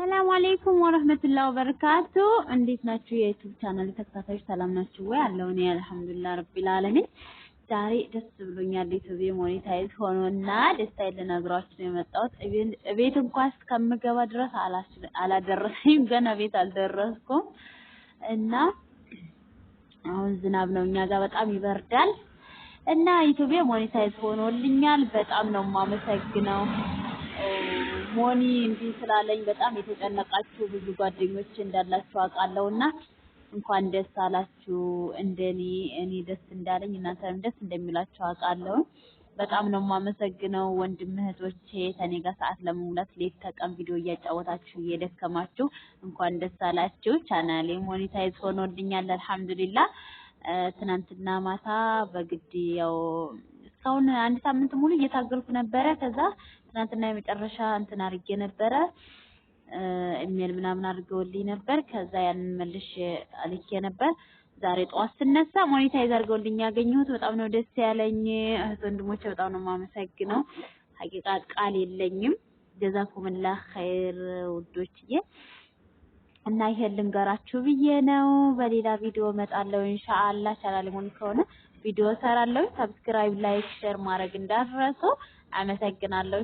ሰላም አለይኩም ወራህመቱላሂ ወበረካቱ እንዴት ናችሁ የዩቲዩብ ቻናል ተከታታዮች ሰላም ናችሁ ወይ አለው እኔ አልহামዱሊላህ ረቢል ዓለሚን ዛሬ ደስ ብሎኛል ዩቲዩብ ሞኔታይዝ ሆኖና ደስታዬን ልነግራችሁ ነው የመጣሁት ቤት እንኳን እስከምገባ ድረስ አላደረሰኝም ገና ቤት አልደረስኩም እና አሁን ዝናብ ነው እኛ ጋር በጣም ይበርዳል እና ዩቲዩብ ሞኔታይዝ ሆኖልኛል በጣም ነው ማመሰግነው ሞኒ እንዲህ ስላለኝ በጣም የተጨነቃችሁ ብዙ ጓደኞች እንዳላችሁ አውቃለሁና እንኳን ደስ አላችሁ እንደኔ እኔ ደስ እንዳለኝ እናንተም ደስ እንደሚላችሁ አውቃለሁ በጣም ነው ማመሰግነው ወንድም እህቶቼ ተኔ ጋር ሰዓት ለመሙላት ሌት ተቀን ቪዲዮ እያጫወታችሁ እየደከማችሁ እንኳን ደስ አላችሁ ቻናሌ ሞኔታይዝ ሆኖልኛል አልহামዱሊላህ ትናንትና ማታ በግድ ያው እስካሁን አንድ ሳምንት ሙሉ እየታገልኩ ነበር ከዛ ትናንትና የመጨረሻ እንትን አርጌ ነበር ኢሜል ምናምን አድርገውልኝ ነበር ከዛ ያንን መልሽ አልኬ ነበር ዛሬ ጧት ስነሳ ሞኔታይዝ አድርገውልኝ ያገኘሁት በጣም ነው ደስ ያለኝ እህት ወንድሞቼ በጣም ነው ማመሰግነው ሐቂቃ ቃል የለኝም ጀዛኩምላህ ኸይር ውዶችዬ እና ይሄን ልንገራችሁ ብዬ ነው በሌላ ቪዲዮ መጣለው ኢንሻአላህ ቻናሌ ሞኒ ከሆነ ቪዲዮ ሰራለሁ ሰብስክራይብ ላይክ ሼር ማድረግ እንዳትረሱ አመሰግናለሁ